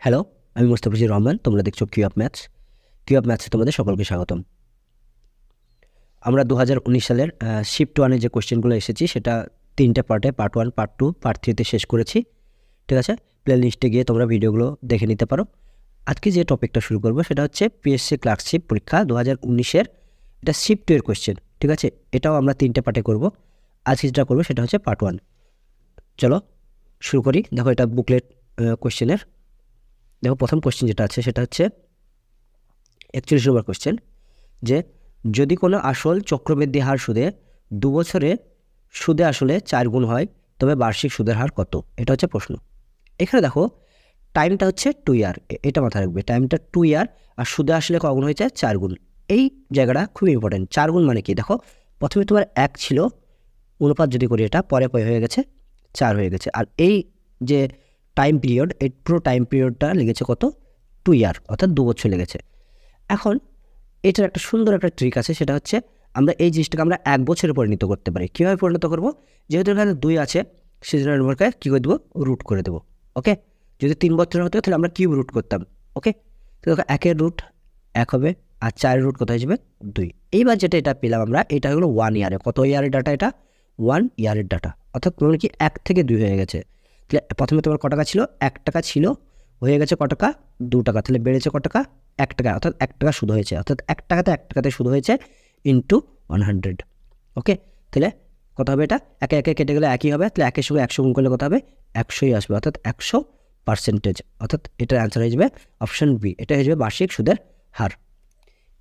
Hello, আমি মোস্তাফিজুর রহমান। তোমরা দেখছো Q of maths. Q of ম্যাথসে তোমাদের সকলকে স্বাগতম। আমরা 2019 সালের শিফট ওয়ানে যে কোশ্চেনগুলো এসেছি সেটা তিনটে পার্টে, পার্ট 1, পার্ট 2, পার্ট 3তে শেষ করেছি। ঠিক আছে, প্লে লিস্টে গিয়ে তোমরা ভিডিওগুলো দেখে নিতে পারো। আজকে যে টপিকটা শুরু করবো সেটা হচ্ছে পিএসসি ক্লার্কশিপ পরীক্ষা 2019-এর, এটা শিফট 2 এর কোশ্চেন। ঠিক আছে, এটাও আমরা তিনটে পার্টে করব। আজকে যেটা করবো সেটা হচ্ছে পার্ট 1। চলো শুরু করি। দেখো, এটা বুকলেট কোশ্চেনের। দেখো, প্রথম কোশ্চেন যেটা আছে সেটা হচ্ছে 41 নম্বর কোশ্চেন, যে যদি কোনো আসল চক্রবৃদ্ধি হার সুদে 2 বছরে সুদে আসলে 4 গুণ হয় তবে বার্ষিক সুদের হার কত? এটা হচ্ছে প্রশ্ন। এখানে দেখো, টাইমটা হচ্ছে 2 ইয়ার, এটা মাথায় রাখবে। টাইমটা 2 ইয়ার, আর সুদে আসলে কগুণ হয়েছে? 4 গুণ। এই জায়গাটা খুবই ইম্পর্টেন্ট। 4 গুণ মানে কি? দেখো, প্রথমে তোমার 1 ছিল, অনুপাত যদি করি এটা পরে হয়ে গেছে 4 হয়ে গেছে। আর এই যে টাইম পিরিয়ড, এই পুরো টাইম পিরিয়ডটা লেগেছে কত? 2 ইয়ার, অর্থাৎ 2 বছর লেগেছে। এখন এটার একটা সুন্দর একটা ট্রিক আছে, সেটা হচ্ছে আমরা এই জিনিসটাকে আমরা 1 বছরে পরিণত করতে পারি। কীভাবে পরিণত করব? যেহেতু এখানে 2 আছে, সেজন্য নম্বরকে কী করে দেবো? রুট করে দেবো। ওকে, যদি 3 বছর হতো তাহলে আমরা কিউব রুট করতাম। ওকে, তো দেখো 1-এর রুট 1 হবে, আর 4-এর রুট কোথায় যাবে? 2। এইবার যেটা এটা পেলাম আমরা, এটা হলো 1 ইয়ারে। কত ইয়ারের ডাটা এটা? 1 ইয়ারের ডাটা, অর্থাৎ তোমার কি 1 থেকে 2 হয়ে গেছে। তাহলে প্রথমে তোমার ক টাকা ছিল? 1 টাকা ছিল, হয়ে গেছে ক টাকা? 2 টাকা। তাহলে বেড়েছে ক টাকা? 1 টাকা, অর্থাৎ 1 টাকা সুদ হয়েছে, অর্থাৎ 1 টাকাতে সুদ হয়েছে ইন্টু 100। ওকে, তাহলে কত হবে? এটা একে একে কেটে গেলে একই হবে। তাহলে 1-এর সঙ্গে 100 গুণ করলে কত হবে? 100ই আসবে, অর্থাৎ 100%। অর্থাৎ এটার অ্যান্সার হয়ে যাবে অপশন বি, এটা হয়ে যাবে বার্ষিক সুদের হার।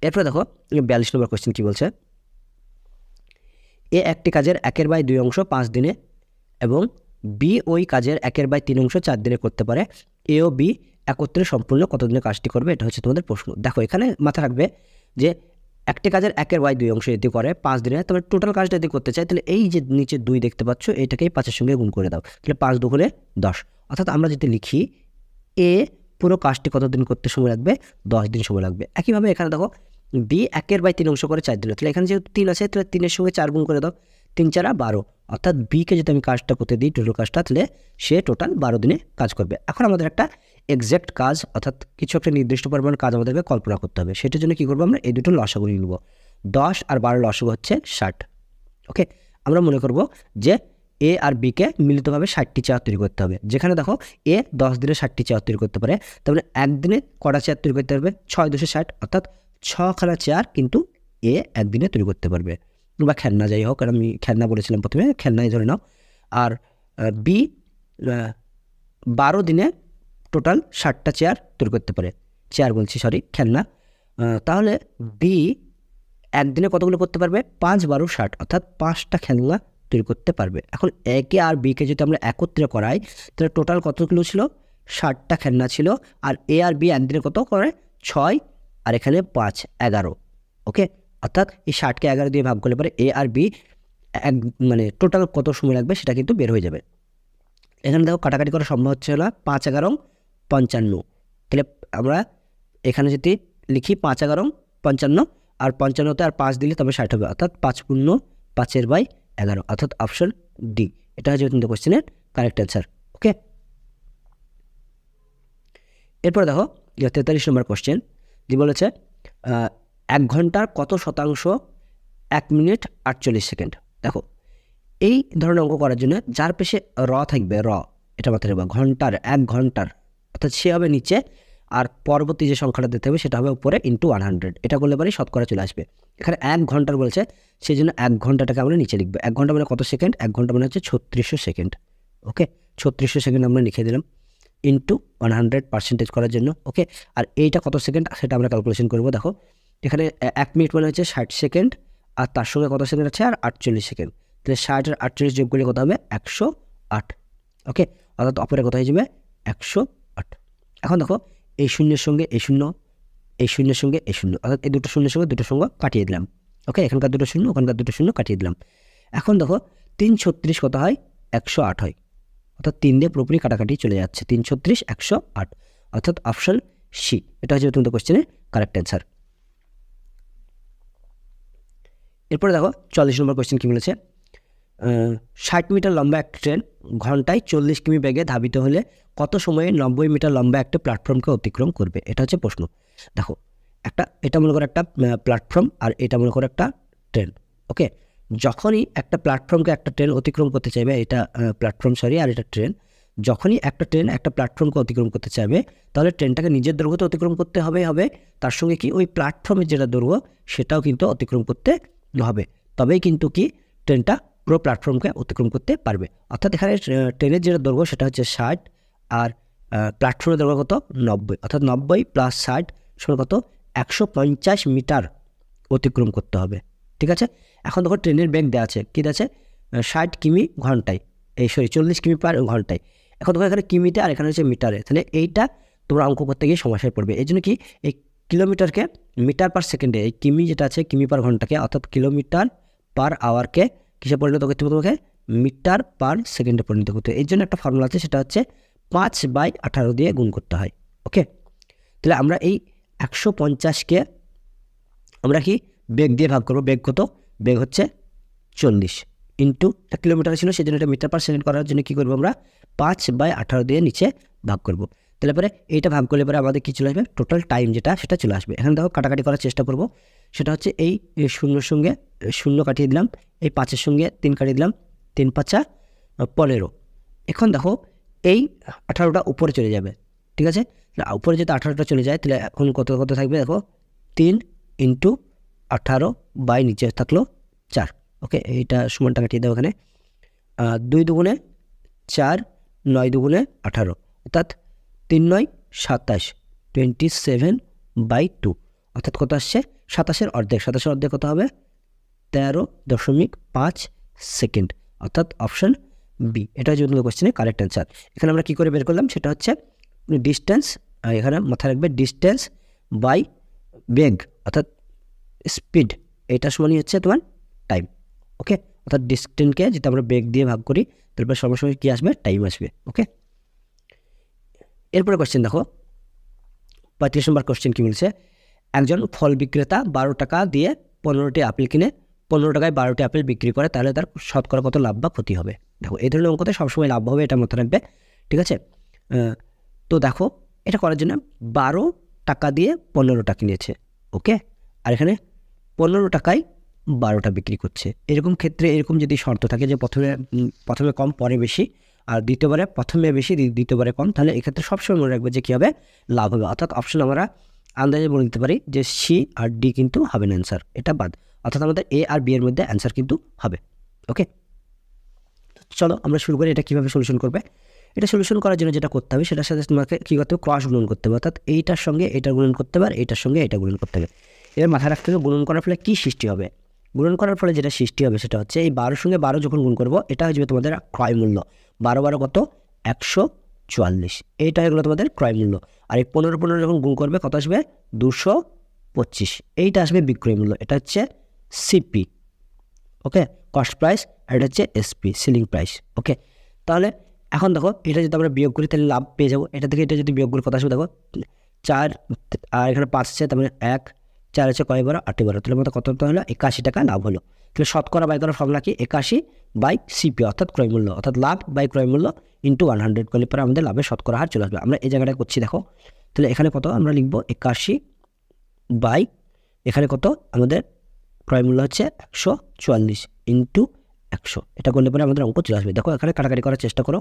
এরপরে দেখো 42 নম্বর কোয়েশ্চেন কি বলছে। এ একটি কাজের 1/2 অংশ 5 দিনে এবং বি ওই কাজের 1/3 অংশ 4 দিনে করতে পারে। এ ও বি একত্রে সম্পূর্ণ কতদিনে কাজটি করবে? এটা হচ্ছে তোমাদের প্রশ্ন। দেখো, এখানে মাথা রাখবে যে একটি কাজের 1/2 অংশ যদি করে 5 দিনে, তবে টোটাল কাজটা যদি করতে চাই তাহলে এই যে নিচে 2 দেখতে পাচ্ছ, এটাকেই 5-এর সঙ্গে গুণ করে দাও। তাহলে 5 দুগুণে 10, অর্থাৎ আমরা যদি লিখি এ পুরো কাজটি কতদিন করতে সময় লাগবে? 10 দিন সময় লাগবে। একইভাবে এখানে দেখো, বি 1/3 অংশ করে 4 দিনে, তাহলে এখানে যেহেতু 3 আছে, তাহলে 3-এর সঙ্গে 4 গুণ করে দাও। 3-4 12, অর্থাৎ বিকে যদি আমি কাজটা করতে দিই, টোটাল কাজটা, তাহলে সে টোটাল 12 দিনে কাজ করবে। এখন আমাদের একটা এক্স্যাক্ট কাজ, অর্থাৎ কিছু একটা নির্দিষ্ট পরিমাণ কাজ আমাদেরকে কল্পনা করতে হবে। সেটার জন্য কী করবো? আমরা এই দুটো লসাগু নিয়ে নেব। 10 আর 12 লসাগু হচ্ছে 60। ওকে, আমরা মনে করব যে এ আর বিকে মিলিতভাবে 60টি চেয়ার তৈরি করতে হবে। যেখানে দেখো এ 10 দিনে 60টি চেয়ার তৈরি করতে পারে, তার মানে একদিনে কটা চেয়ার তৈরি করতে পারবে? 6×2=60, অর্থাৎ 6খানা চেয়ার কিন্তু এ একদিনে তৈরি করতে পারবে। বা খেলনা, যাই হোক, আমি খেলনা বলেছিলাম প্রথমে, খেলনাই ধরে নাও। আর বি 12 দিনে টোটাল 60টা চেয়ার তৈরি করতে পারে। চেয়ার বলছি, সরি, খেলনা। তাহলে বি একদিনে কতগুলো করতে পারবে? 5×12=60, অর্থাৎ 5টা খেলনা তৈরি করতে পারবে। এখন একে আর বিকে যদি আমরা একত্রে করাই, তাহলে টোটাল কতগুলো ছিল? 60টা খেলনা ছিল। আর এ আর বি একদিনে কত করে? 6, আর এখানে 5, 11। ওকে, অর্থাৎ এই 60কে 11 দিয়ে ভাগ করলে পরে এ আর বি এক মানে টোটাল কত সময় লাগবে সেটা কিন্তু বের হয়ে যাবে। এখানে দেখো কাটাকাটি করা সম্ভব হচ্ছে না। 5-11-55, তাহলে আমরা এখানে যদি লিখি 5-11-55, আর 55তে আর 5 দিলে তবে 60 হবে, অর্থাৎ 5×5=11, অর্থাৎ অপশন ডি, এটা হচ্ছে কিন্তু কোশ্চেনের কারেক্ট অ্যান্সার। ওকে, এরপর দেখো 43 নম্বর কোশ্চেন, যে বলেছে 1 ঘন্টার কত শতাংশ 1 মিনিট 48 সেকেন্ড। দেখো, এই ধরনের অঙ্ক করার জন্য যার পেশে র থাকবে, র, এটা মাথায় রাখবে। ঘন্টার, 1 ঘন্টার, অর্থাৎ সে হবে নিচে, আর পরবর্তী যে সংখ্যাটা দিতে হবে সেটা হবে উপরে ইন্টু 100। এটা করলে পরে শতকরা চলে আসবে। এখানে 1 ঘন্টার বলছে, সেই জন্য 1 ঘন্টাটাকে আমরা নিচে লিখবো। 1 ঘন্টা মানে কত সেকেন্ড? 1 ঘন্টা মানে হচ্ছে 3600 সেকেন্ড। ওকে, 3600 সেকেন্ড আমরা লিখে দিলাম ইন্টু 100% করার জন্য। ওকে, আর এইটা কত সেকেন্ড সেটা আমরা ক্যালকুলেশন করবো। দেখো, এখানে 1 মিনিট মানে হচ্ছে 60 সেকেন্ড, আর তার সঙ্গে কত সেকেন্ড আছে? আর 48 সেকেন্ড। তাহলে 60 আর 48 যোগ করলে কত হবে? 108। ওকে, অর্থাৎ অপরে কত হয়ে যাবে? 108। এখন দেখো, এই শূন্যের সঙ্গে এই শূন্য, এই শূন্যের সঙ্গে এই শূন্য, অর্থাৎ এই দুটো শূন্যের সঙ্গে দুটো শূন্য কাটিয়ে দিলাম। ওকে, এখানকার দুটো শূন্য, ওখানকার দুটো শূন্য কাটিয়ে দিলাম। এখন দেখো 3×36 কত হয়? 108 হয়, অর্থাৎ 3 দিয়ে পুরোপুরি কাটাকাটি চলে যাচ্ছে। 3×36 108, অর্থাৎ অপশন সি, এটা হচ্ছে তোমাদের কোশ্চেনের কারেক্ট অ্যান্সার। এরপরে দেখো 44 নম্বর কোশ্চেন কি বলেছে। 60 মিটার লম্বা একটা ট্রেন ঘন্টায় 40 কিমি বেগে ধাবিত হলে কত সময়ে 90 মিটার লম্বা একটা প্ল্যাটফর্মকে অতিক্রম করবে? এটা হচ্ছে প্রশ্ন। দেখো এটা মনে করো একটা প্ল্যাটফর্ম, আর এটা মনে করো একটা ট্রেন। ওকে, যখনই একটা প্ল্যাটফর্মকে একটা ট্রেন অতিক্রম করতে চাইবে, এটা প্ল্যাটফর্ম আর এটা ট্রেন, যখনই একটা ট্রেন একটা প্ল্যাটফর্মকে অতিক্রম করতে চাইবে, তাহলে ট্রেনটাকে নিজের দৈর্ঘ্যতে অতিক্রম করতে হবে, তার সঙ্গে কি ওই প্ল্যাটফর্মের যেটা দৈর্ঘ্য সেটাও কিন্তু অতিক্রম করতে হবে, তবেই কিন্তু কি ট্রেনটা পুরো প্ল্যাটফর্মকে অতিক্রম করতে পারবে। অর্থাৎ এখানে ট্রেনের যেটা দৈর্ঘ্য সেটা হচ্ছে 60, আর প্ল্যাটফর্মের দৈর্ঘ্য কত 90, অর্থাৎ 90 + 60 সমান কত 150 মিটার অতিক্রম করতে হবে। ঠিক আছে, এখন দেখো ট্রেনের বেগ দেওয়া আছে, কী দেওয়া আছে 60 কিমি ঘন্টায়, 40 কিমি পার ঘন্টায়। এখন দেখো এখানে কিমিতে আর এখানে হচ্ছে মিটারে, তাহলে এইটা তোমরা অঙ্ক করতে গিয়ে সমস্যায় পড়বে। এই জন্য কি এই কিলোমিটারকে মিটার পার সেকেন্ডে, এই কিমি যেটা আছে কিমি পার ঘন্টাকে, অর্থাৎ কিলোমিটার পার আওয়ারকে কিসে পরিণত করতে হবে তোমাকে মিটার পার সেকেন্ডে পরিণত করতে হবে। এই জন্য একটা ফর্মুলা আছে, সেটা হচ্ছে 5/18 দিয়ে গুণ করতে হয়। ওকে, তাহলে আমরা এই 150কে আমরা কি বেগ দিয়ে ভাগ করবো। বেগ কত? বেগ হচ্ছে 40 ইন্টু কিলোমিটার ছিল, সেই জন্য এটা মিটার পার সেকেন্ড করার জন্য কী করবো আমরা 5/18 দিয়ে নিচে ভাগ করব। তাহলে পরে এইটা ভাগ করলে পরে আমাদের কী চলে আসবে টোটাল টাইম যেটা সেটা চলে আসবে। এখানে দেখো কাটাকাটি করার চেষ্টা করব, সেটা হচ্ছে এই শূন্যর সঙ্গে শূন্য কাটিয়ে দিলাম, এই 5-এর সঙ্গে 3 কাটিয়ে দিলাম, 3 × 5 = 15। এখন দেখো এই 18টা উপরে চলে যাবে। ঠিক আছে, উপরে যদি 18টা চলে যায় তাহলে এখন কত কত থাকবে দেখো 3 × 18 বাই নিচে থাকলো 4। ওকে, এইটা সমানটা কাটিয়ে দাও এখানে, 2 দুগুণে 4, 9 দুগুণে 18, অর্থাৎ 3 × 9 = 27, 27/2, অর্থাৎ কত আসছে 27-এর অর্ধেক। 27-এর অর্ধেক কত হবে 13.5 সেকেন্ড, অর্থাৎ অপশন বি। এটা হচ্ছে তোমাদের কোশ্চেনের কারেক্ট অ্যান্সার। এখানে আমরা কী করে বের করলাম, সেটা হচ্ছে ডিস্টেন্স, এখানে মাথায় রাখবে ডিস্টেন্স বাই বেগ, অর্থাৎ স্পিড, এটা সমানই হচ্ছে তোমার টাইম। ওকে, অর্থাৎ ডিস্টেন্সকে যেটা আমরা বেগ দিয়ে ভাগ করি, তারপর সবসময় কী আসবে টাইম আসবে। ওকে, এরপরে কোশ্চেন দেখো 35 নম্বর কোশ্চেন কী বলছে, একজন ফল বিক্রেতা 12 টাকা দিয়ে 15টি আপেল কিনে 15 টাকায় 12টি আপেল বিক্রি করে, তাহলে তার শতকরা কত লাভ বা ক্ষতি হবে? দেখো এই ধরনের অঙ্কতে সবসময় লাভ হবে, এটা মাথায় রাখবে। ঠিক আছে, তো দেখো এটা করার জন্য 12 টাকা দিয়ে 15টা কিনেছে। ওকে, আর এখানে 15 টাকায় 12টা বিক্রি করছে। এরকম ক্ষেত্রে এরকম যদি শর্ত থাকে যে প্রথমে কম পরে বেশি, আর দ্বিতীয়বারে প্রথমে বেশি দ্বিতীয়বারে কম, তাহলে এক্ষেত্রে সবসময় মনে রাখবে যে কী হবে লাভ হবে। অর্থাৎ অপশন আমরা আন্দাজে বলে দিতে পারি যে সি আর ডি কিন্তু হবে না অ্যান্সার, এটা বাদ, অর্থাৎ আমাদের এ আর বি এর মধ্যে অ্যান্সার কিন্তু হবে। ওকে, চলো আমরা শুরু করি। এটা কীভাবে সলিউশন করবে? এটা সলিউশন করার জন্য যেটা করতে হবে সেটার সাথে তোমাকে কী করতে হবে ক্রস গুণন করতে হবে, অর্থাৎ এইটার সঙ্গে এটা গুণন করতে হবে আর এইটার সঙ্গে এটা গুণন করতে হবে। এবার মাথায় রাখতে হবে গুণন করার ফলে কী সৃষ্টি হবে। গুণন করার ফলে যেটা সৃষ্টি হবে সেটা হচ্ছে এই 12 সঙ্গে 12 যখন গুণ করবো, এটা হয়ে যাবে তোমাদের ক্রয় মূল্য। 12 কত 144, এইটা হয়ে গেলো তোমাদের ক্রয় মূল্য। আর এই 15 যখন গুণ করবে কত আসবে 225, এইটা আসবে বিক্রয় মূল্য। এটা হচ্ছে সিপি, ওকে, কস্ট প্রাইস, আর এটা হচ্ছে এসপি, সেলিং প্রাইস। ওকে, তাহলে এখন দেখো এটা যদি আমরা বিয়োগ করি তাহলে লাভ পেয়ে যাবো। এটা থেকে এটা যদি বিয়োগ করি কত আসবে দেখো 4, আর এখানে 5 আছে, তার মানে 1, 4 আছে কয় 12, 8 12, তাহলে মতো কত হলো 81 টাকা লাভ হলো। তাহলে শতকরা বাই করার ফর্মুলা কি 81/সিপি, অর্থাৎ ক্রয় মূল্য, অর্থাৎ লাভ বাই ক্রয় মূল্য ইন্টু 100 করলে পরে আমাদের লাভের শতকরা হার চলে আসবে। আমরা এই জায়গাটা করছি দেখো, তাহলে এখানে কত আমরা লিখবো 81 বাই এখানে কত আমাদের ক্রয় মূল্য হচ্ছে 144 ইন্টু 100, এটা করলে পরে আমাদের অঙ্ক চলে আসবে। দেখো এখানে কাটাকাটি করার চেষ্টা করো,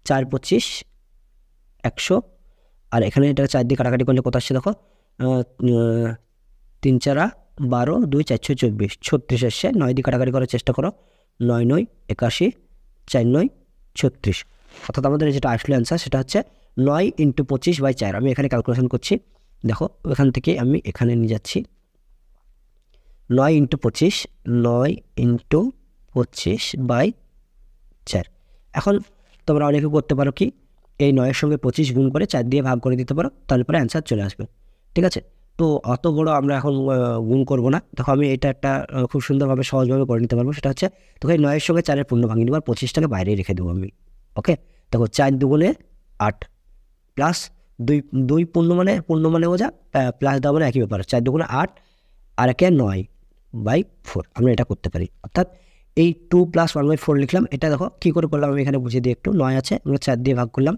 4 25 100, আর এখানে এটা 4 দিয়ে কাটাকাটি করলে কত আসছে দেখো 3 4 12, 2 4 6 24, 36 আসছে। 9 দিয়ে কাটাকাটি করার চেষ্টা করো, 9 9 81, 4 9 36, অর্থাৎ আমাদের যেটা আসলে অ্যান্সার সেটা হচ্ছে 9 × 25/4। আমি এখানে ক্যালকুলেশন করছি, দেখো এখান থেকে আমি এখানে নিয়ে যাচ্ছি 9 × 25, 9 × 25/4। এখন তোমরা অনেকে করতে পারো কি এই 9-এর সঙ্গে 25 গুণ করে 4 দিয়ে ভাগ করে দিতে পারো, তাহলে পরে অ্যান্সার চলে আসবে। ঠিক আছে, তো অত বড় আমরা এখন গুণ করবো না। দেখো আমি এটা একটা খুব সুন্দরভাবে সহজভাবে করে নিতে পারবো, সেটা হচ্ছে দেখো এই 9-এর সঙ্গে 4-এর পূর্ণ ভাঙিয়ে দেবো আর 25টাকে বাইরে রেখে দেবো আমি। ওকে, দেখো 4 দুগুণে 8 প্লাস 2 পূর্ণ মানে বোঝা, প্লাস দেওয়া মানে একই ব্যাপার, 4 দুগুণে 8 আর 1 9/4, আমরা এটা করতে পারি। অর্থাৎ এই 2 + 1/4 লিখলাম। এটা দেখো কী করে করলাম আমি এখানে বুঝিয়ে দিই একটু। 9 আছে, আমরা 4 দিয়ে ভাগ করলাম,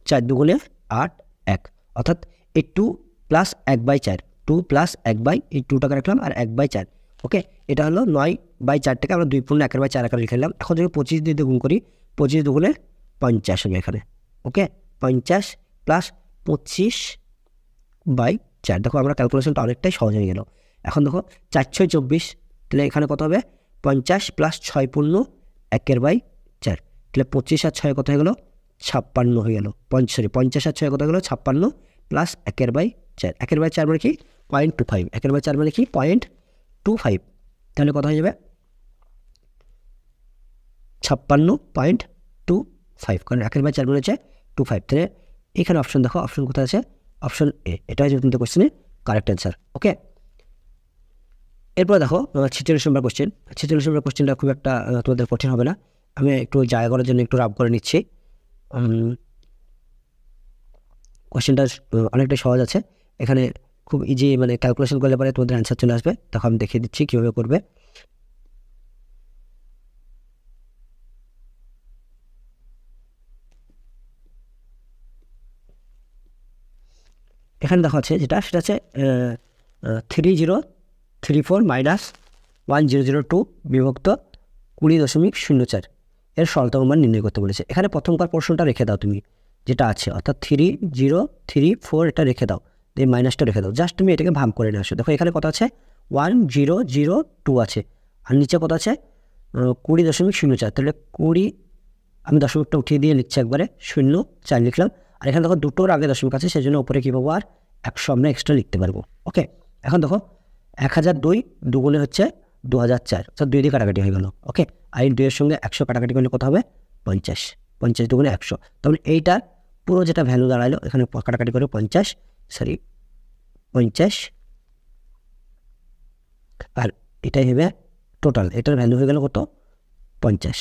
4 দুগুণে 8, 1, অর্থাৎ এই 2 + 1/4, 2 + 1 এই 2 টাকা রাখলাম আর 1/4। ওকে, এটা হলো 9/4 থেকে আমরা 2 পূর্ণ 1/4 আকারে লিখে নিলাম। এখন যদি 25 দিয়ে গুণ করি, 25 দুগুণে 50 হবে এখানে। ওকে, 50 + 25/4। দেখো আমরা ক্যালকুলেশনটা অনেকটাই সহজ হয়ে গেল। এখন দেখো 4 × 6 = 24, তাহলে এখানে কত হবে? 50 + 6 পূর্ণ 1/4, তাহলে 25 আর 6 কত হয়ে গেল? 56 হয়ে গেল। 50 আর 6 কত হয়ে গেল? 56 + 1/4। 1/4 মানে কি? 0.25। 1/4 মানে কি? 0.25। তাহলে কত হয়ে যাবে? 56.25, কারণ 1/4 মানে হচ্ছে 25। তাহলে এখানে অপশন দেখো, অপশন কোথায় আছে? Option A. এটা হচ্ছে কিন্তু কোশ্চেনের কারেক্ট অ্যান্সার। ওকে, এরপর দেখো 46 নম্বর কোশ্চেন। 46 নম্বর কোশ্চেনটা খুব একটা তোমাদের কঠিন হবে না। আমি একটু জায়গা করার জন্য একটু রাব করে নিচ্ছি। কোশ্চেনটা অনেকটাই সহজ আছে, এখানে খুব ইজি, মানে ক্যালকুলেশন করলে পরে তোমাদের অ্যান্সার চলে আসবে। তখন আমি দেখিয়ে দিচ্ছি কীভাবে করবে। এখানে দেখা আছে যেটা, সেটা হচ্ছে 3034 - 1002 বিভক্ত 20.04 এর সরলতম মান নির্ণয় করতে বলেছে। এখানে প্রথমকার প্রশ্নটা রেখে দাও তুমি, যেটা আছে, অর্থাৎ 3034 এটা রেখে দাও, এই মাইনাসটা রেখে দাও, জাস্ট তুমি এটাকে ভাগ করে নিয়ে আসো। দেখো এখানে কত আছে? 1002 আছে, আর নিচে কত আছে? 20.04। তাহলে 20, আমি দশমিকটা উঠিয়ে দিয়ে লিখছি একবারে, 0.4 লিখলাম। আর এখানে দেখো দুটোর আগে দশমিক আছে, সেই জন্য উপরে কী পাবো? আর 100 আমরা এক্সট্রা লিখতে পারবো। ওকে, এখন দেখো 1002 দুগুণে হচ্ছে 2004, অর্থাৎ 2 দিয়ে কাটাকাটি হয়ে গেল। ওকে, আর এই 2 এর সঙ্গে 100 কাটাকাটি করলে কত হবে? 50। 50 দুগুণে 100। তাহলে এইটার পুরো যেটা ভ্যালু দাঁড়ালো, এখানে কাটাকাটি করে 50, আর এটাই হবে টোটাল। এটার ভ্যালু হয়ে গেল কত? 50।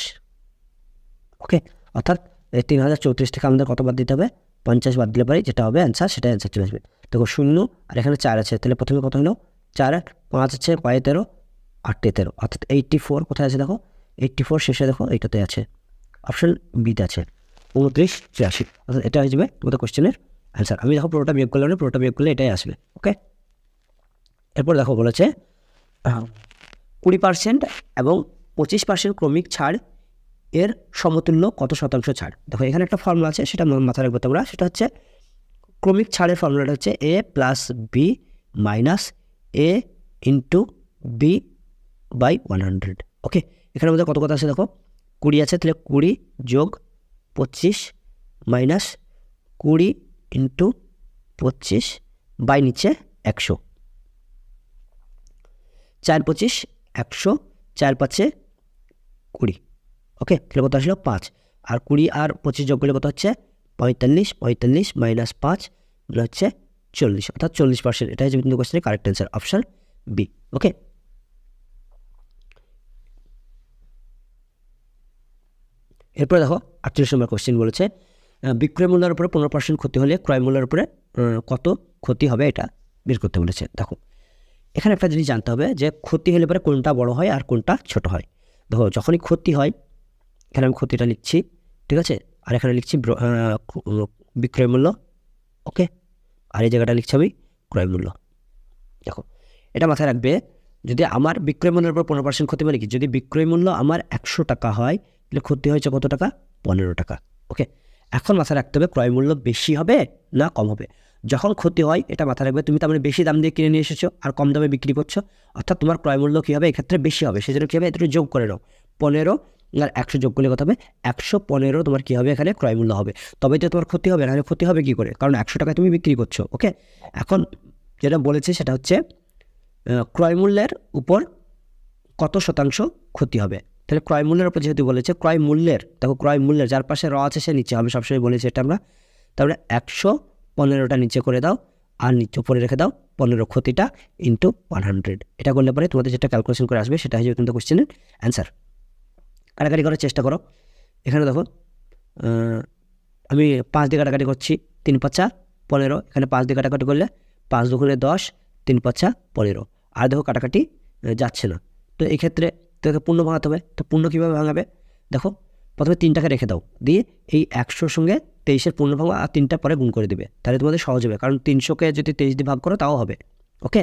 ওকে, অর্থাৎ 3034 থেকে আমাদের কত বাদ দিতে হবে? 50 বাদ দিলে পরে যেটা হবে অ্যান্সার, সেটা অ্যান্সার চলে আসবে। দেখো 0 আর এখানে 4 আছে, তাহলে প্রথমে কত হলো? 4 আর 5 আছে, 5 13, 8 13, অর্থাৎ 84 কোথায় আছে? দেখো 84 শেষে দেখো এইটাতে আছে, অপশন বিতে আছে 29 83, অর্থাৎ এটা হয়ে যাবে তোমাদের কোশ্চেনের অ্যান্সার। আমি দেখো পুরোটা বিয়োগ করলে, পুরোটা বিয়োগ করলে এটাই আসবে। ওকে, এরপর দেখো বলেছে 20% এবং 25% ক্রমিক ছাড় এর সমতুল্য কত শতাংশ ছাড়। দেখো এখানে একটা ফর্মুলা আছে, সেটা মাথায় রাখবো তোমরা। সেটা হচ্ছে ক্রমিক ছাড়ের ফর্মুলাটা হচ্ছে a + b - a × b/100। ওকে, এখানে মধ্যে কত কথা আছে দেখো, 20 আছে, তাহলে 20 + 25 - 20 × 25 বাই নিচে 100, 4 × 25 100, 4 × 5 20। ওকে, তাহলে কত আসলো? 5। আর 20 আর 25 যোগ করলে কত হচ্ছে? 45। 45 - 5 হচ্ছে 40, অর্থাৎ 40%। এটা হচ্ছে কিন্তু কোশ্চেনের কারেক্ট অ্যান্সার, অপশন বি। ওকে, এরপরে দেখো 48 নম্বর কোশ্চেন বলেছে বিক্রয় মূল্যের উপরে 15% ক্ষতি হলে ক্রয় মূল্যের উপরে কত ক্ষতি হবে, এটা বের করতে বলেছে। দেখো এখানে একটা জিনিস জানতে হবে যে ক্ষতি হলে পরে কোনটা বড় হয় আর কোনটা ছোট হয়। দেখো যখনই ক্ষতি হয়, এখানে আমি ক্ষতিটা লিখছি, ঠিক আছে, আর এখানে লিখছি বিক্রয় মূল্য। ওকে, আর এই জায়গাটা লিখছি আমি ক্রয় মূল্য। দেখো এটা মাথায় রাখবে, যদি আমার বিক্রয় মূল্যের উপর 15% ক্ষতি মানে কি, যদি বিক্রয় মূল্য আমার 100 টাকা হয়, তাহলে ক্ষতি হয়েছে কত টাকা? 15 টাকা। ওকে, এখন মাথায় রাখতে হবে ক্রয় মূল্য বেশি হবে না কম হবে। যখন ক্ষতি হয়, এটা মাথায় রাখবে, তুমি তার মানে বেশি দাম দিয়ে কিনে নিয়ে এসেছো আর কম দামে বিক্রি করছো, অর্থাৎ তোমার ক্রয় মূল্য কী হবে? এক্ষেত্রে বেশি হবে। সেজন্য কী হবে? এত যোগ করে নাও, 15 আর 100 যোগ করলে কত হবে? 115 তোমার কী হবে? এখানে ক্রয় মূল্য হবে। তবে তো তোমার ক্ষতি হবে, নাহলে ক্ষতি হবে কী করে? কারণ 100 টাকায় তুমি বিক্রি করছো। ওকে, এখন যেটা বলেছে সেটা হচ্ছে ক্রয় মূল্যের উপর কত শতাংশ ক্ষতি হবে। তাহলে ক্রয় মূল্যের উপর যেহেতু বলেছে, ক্রয় মূল্যের, দেখো ক্রয় মূল্যের যার পাশে র আছে সে নিচে হবে, সবসময় বলেছি এটা আমরা। তাহলে 115টা নিচে করে দাও, আর নিচে উপরে রেখে দাও 15 ক্ষতিটা × 100। এটা করলে পরে তোমাদের যেটা ক্যালকুলেশন করে আসবে সেটা হয়ে যাবে কিন্তু কোশ্চেনের অ্যান্সার। কাটাকাটি করার চেষ্টা করো। এখানে দেখো আমি 5 দিয়ে কাটাকাটি করছি, 3 × 5 = 15। এখানে 5 দিয়ে কাটাকাটি করলে 5 × 2 = 10, 3 × 5 = 15। আর দেখো কাটাকাটি যাচ্ছে না, তো এই ক্ষেত্রে তো একে পূর্ণ ভাঙাতে হবে। তো পূর্ণ কীভাবে ভাঙাবে দেখো, প্রথমে 3টাকে রেখে দাও, দিয়ে এই 100-র সঙ্গে 23-এর পূর্ণ ভাঙা আর 3টা পরে গুণ করে দিবে, তাহলে তোমাদের সহজ হবে, কারণ 300কে যদি 23 দিয়ে ভাগ করো তাও হবে। ওকে,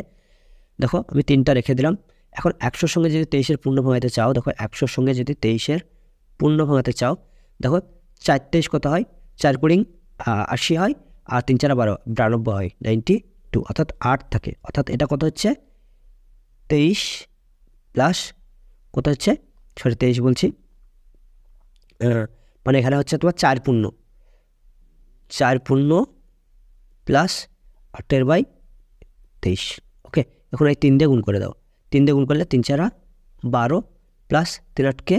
দেখো আমি 3টা রেখে দিলাম। এখন 100-র সঙ্গে যদি 23-এর পূর্ণ ভাঙাতে চাও, দেখো 100-র সঙ্গে যদি 23-এর পূর্ণ ভাঙাতে চাও, দেখো 4 23 কত হয়, 4 কুড়ি 80 হয়, আর 3 4 12 92 হয়, 92, অর্থাৎ 8 থাকে। অর্থাৎ এটা কত হচ্ছে 23 প্লাস কত হচ্ছে, সরি 23 বলছি, মানে এখানে হচ্ছে তোমার 4 পূর্ণ প্লাস 8/23। ওকে, এখন এই 3 দিয়ে গুণ করে দাও, 3 দিয়ে গুণ করলে 3 4 12 প্লাস 3 8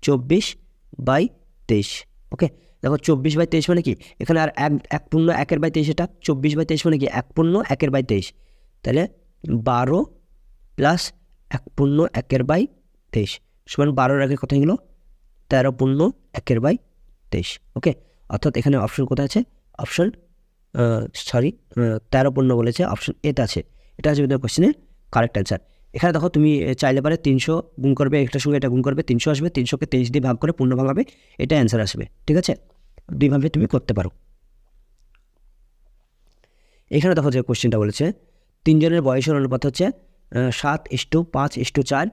24/23। ওকে, দেখো 24/23 মানে কি, এখানে আর 1 পূর্ণ 1/23, এটা 24/23 মানে কি 1 পূর্ণ 1/23, তাহলে 12 প্লাস 1 পূর্ণ 1/23 সমান 12-এর আগে কত গেল 13 পূর্ণ 1/23। ওকে, অর্থাৎ এখানে অপশন কোথায় আছে, অপশন 13 পূর্ণ বলেছে, অপশন এতে আছে। এটা হচ্ছে আমাদের কোশ্চেনের কারেক্ট অ্যান্সার। এখানে দেখো তুমি চাইলে পারে 300 গুণ করবে, একটার সঙ্গে এটা গুণ করবে, 300 আসবে, 300কে 23 দিয়ে ভাগ করে পূর্ণ ভাঙাবে, এটা অ্যান্সার আসবে। ঠিক আছে, দুইভাবে তুমি করতে পারো। এখানে দেখো যে কোশ্চেনটা বলেছে 3 জনের বয়সের অনুপাত হচ্ছে 7:5:4,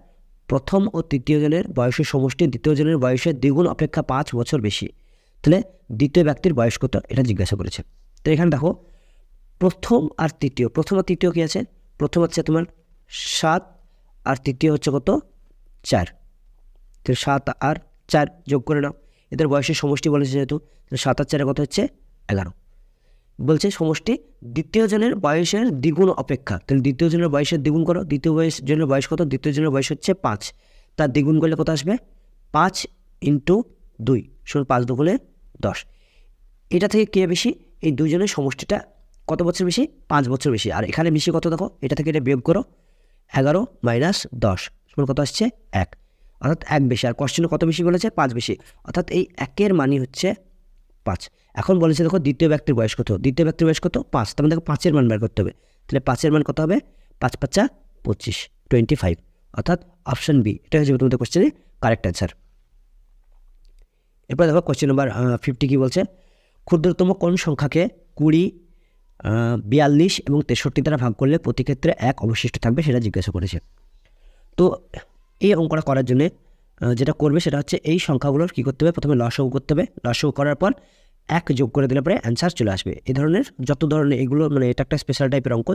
প্রথম ও তৃতীয় জনের বয়সের সমষ্টি দ্বিতীয় জনের বয়সের দ্বিগুণ অপেক্ষা 5 বছর বেশি, তাহলে দ্বিতীয় ব্যক্তির বয়স কত, এটা জিজ্ঞাসা করেছে। তো এখানে দেখো প্রথম আর তৃতীয় কী আছে, প্রথম হচ্ছে তোমার 7 আর তৃতীয় হচ্ছে কত 4, তো 7 আর 4 যোগ করে নাও, এদের বয়সের সমষ্টি বলেছে যেহেতু, 7 আর 4 কত হচ্ছে 11। বলছে সমষ্টি দ্বিতীয় জনের বয়সের দ্বিগুণ অপেক্ষা, তাহলে দ্বিতীয় জনের বয়সের দ্বিগুণ করো, জনের বয়স কত, দ্বিতীয় জনের বয়স হচ্ছে 5, তার দ্বিগুণ করলে কত আসবে 5 × 2 সমান 5 দুগুণে 10। এটা থেকে কে বেশি, এই দুজনের সমষ্টিটা কত বছর বেশি, 5 বছর বেশি, আর এখানে বেশি কত দেখো, এটা থেকে এটা বিয়োগ করো, 11 - 10 সমান কত আসছে 1, অর্থাৎ 1 বেশি, আর কোশ্চেনে কত বেশি বলেছে 5 বেশি, অর্থাৎ এই 1-এর মানই হচ্ছে 5। এখন বলেছে দেখো দ্বিতীয় ব্যক্তির বয়স কত, দ্বিতীয় ব্যক্তির বয়স কত 5, তার মানে দেখো 5-এর মান বের করতে হবে, তাহলে 5-এর মান কত হবে 5 × 5 = 25, 25, অর্থাৎ অপশন বি, এটা হচ্ছে তোমাদের কোশ্চেনের কারেক্ট অ্যান্সার। এরপর দেখো কোশ্চেন নাম্বার 50 কী বলছে, ক্ষুদ্রতম কোন সংখ্যাকে 20, 42 এবং 63 দ্বারা ভাগ করলে প্রতি ক্ষেত্রে 1 অবশিষ্ট থাকবে, সেটা জিজ্ঞাসা করেছে। তো এই অঙ্কটা করার জন্য যেটা করবে সেটা হচ্ছে এই সংখ্যাগুলোর কী করতে হবে, প্রথমে লসাগু করতে হবে, লসাগু করার পর 1 যোগ করে দিলে পরে অ্যান্সার চলে আসবে। এই ধরনের যত ধরনের এগুলো, মানে এটা একটা স্পেশাল টাইপের অঙ্ক,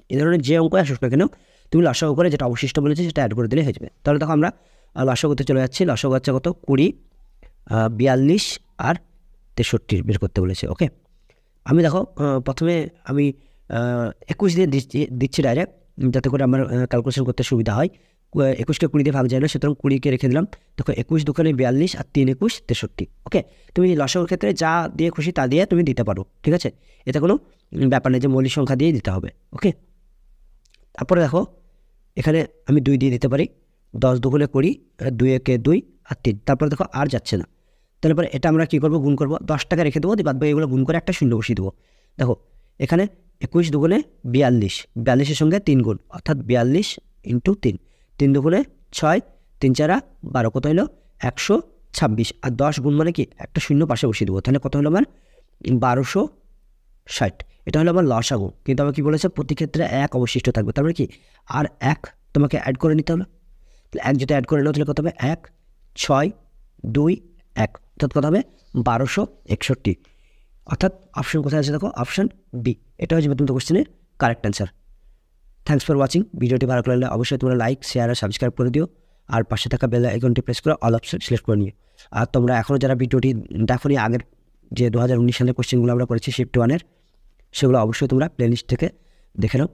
এই ধরনের যে অঙ্ক আসুক না কেন তুমি লসাগু করে যেটা অবশিষ্ট বলেছে সেটা অ্যাড করে দিলে হয়ে যাবে। তাহলে দেখো আমরা লসাগুতে চলে যাচ্ছি, লসাগু হচ্ছে কত 20, 42 আর 63 বের করতে বলেছে। ওকে, আমি দেখো প্রথমে আমি 21 দিয়ে দিচ্ছি ডাইরেক্ট, যাতে করে আমার ক্যালকুলেশন করতে সুবিধা হয়। 21কে 20 দিয়ে ভাগ যায় না, সুতরাং 20কে রেখে দিলাম। দেখো 21 দুখানে 42 আর 3 21 63। ওকে, তুমি লসাগুর ক্ষেত্রে যা দিয়ে খুশি তা দিয়ে তুমি দিতে পারো, ঠিক আছে, এতে কোনো ব্যাপার নেই যে মৌলিক সংখ্যা দিয়েই দিতে হবে। ওকে, তারপরে দেখো এখানে আমি 2 দিয়ে দিতে পারি, 10 দুগুণে 20, 2 একে 2 আর 3, তারপরে দেখো আর যাচ্ছে না, তাহলে পরে এটা আমরা কী করবো, গুণ করবো, 10 টাকা রেখে দেবো, বাদ বাকি এগুলো গুণ করে একটা শূন্য বসিয়ে দেবো। দেখো এখানে 21 দুগুণে 42, 42-এর সঙ্গে 3 গুণ, অর্থাৎ 42 × 3, 3 দুগুণে 6, 3 4 12, কত হলো 126, আর 10 গুণ মানে কি একটা শূন্য পাশে বসিয়ে দেবো, তাহলে কত হলো আমার 1260। এটা হলো আমার লসাগু, কিন্তু আমার কী বলেছে প্রতি ক্ষেত্রে 1 অবশিষ্ট থাকবে, তারপরে কি আর 1 তোমাকে অ্যাড করে নিতে হলো, তাহলে 1 যদি অ্যাড করে নাও তাহলে কত হবে 1 6 2 1, অর্থাৎ কত হবে 1261, অর্থাৎ অপশন কোথায় আছে দেখো অপশন বি, এটা হচ্ছে তোমাদের কোশ্চেনের correct answer. Thanks for watching, ভিডিওটি ভালো লাগলে অবশ্যই তোমরা লাইক, শেয়ার আর সাবস্ক্রাইব করে দিও, আর পাশে থাকা বেল আইকনটি প্রেস করে অল অপশন সিলেক্ট করে নিও। আর তোমরা এখনও যারা ভিডিওটি দেখোনি, আগের যে 2019 সালের কোশ্চেনগুলো আমরা করেছি শিফট 1-এর, সেগুলো অবশ্যই তোমরা প্লেলিস্ট থেকে দেখে নাও।